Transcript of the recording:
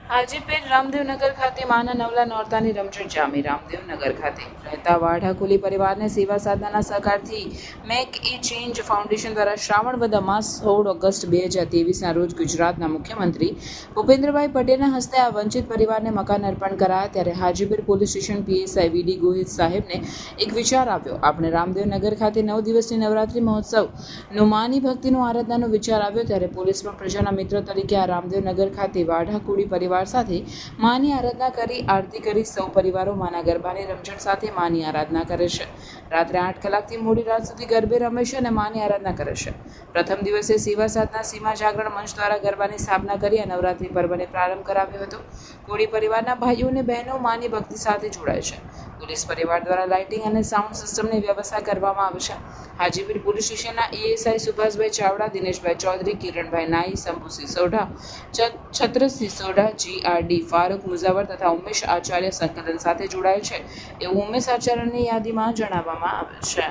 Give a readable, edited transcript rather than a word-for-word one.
હાજીપીર રામદેવનગર ખાતે માના નવલા નોરતાની રમઝટ જામી. રામદેવનગર ખાતે રહેતા વાઢા કુલી પરિવારને સેવા સાધનાના સહકારથી મેક એ ચેન્જ ફાઉન્ડેશન દ્વારા શ્રાવણ વદ અમાસ 16 ઓગસ્ટ 2023ના રોજ ગુજરાતના મુખ્યમંત્રી ભૂપેન્દ્રભાઈ પટેલના હસ્તે આ વંચિત પરિવારને મકાન અર્પણ કરાયા. ત્યારે હાજીપીર પોલીસ સ્ટેશન પીએસઆઈ વીડી ગોહિલ સાહેબને એક વિચાર આવ્યો. આપણે રામદેવનગર ખાતે 9 દિવસની નવરાત્રિ મહોત્સવનો માની ભક્તિનો આરાધનાનો વિચાર આવ્યો. ત્યારે પોલીસ પણ પ્રજાના મિત્ર તરીકે આ રામદેવનગર ખાતે વાઢા કુળી પરિવાર સાથે માની આરાધના કરી આરતી કરી સૌ પરિવારો માના ગરબાની રમઝટ સાથે માની આરાધના કરે છે. રાત્રે 8 કલાકથી મોડી રાત સુધી ગરબે રમે છે અને માની આરાધના કરે છે. પ્રથમ દિવસે સેવા સાધના સીમા જાગરણ મંચ દ્વારા ગરબાની સ્થાપના કરી નવરાત્રિ પર્વને પ્રારંભ કરાવ્યો હતો. કોળી પરિવારના ભાઈઓ અને બહેનો માની ભક્તિ સાથે જોડાય છે. પોલીસ પરિવાર દ્વારા લાઇટિંગ અને સાઉન્ડ સિસ્ટમની વ્યવસ્થા કરવામાં આવી છે. હાજીપીર પોલીસ સ્ટેશનના એએસઆઈ સુભાષભાઈ ચાવડા, દિનેશભાઈ ચૌધરી, કિરણભાઈ નાઈ, શંભુ સિસોડા, છત્ર સિસોડા, જીઆરડી ફારૂક મુઝાવર તથા ઉમેશ આચાર્ય સંકલન સાથે જોડાયેલ છે એવું ઉમેશ આચાર્યની યાદીમાં જણાવવામાં આવેલ છે.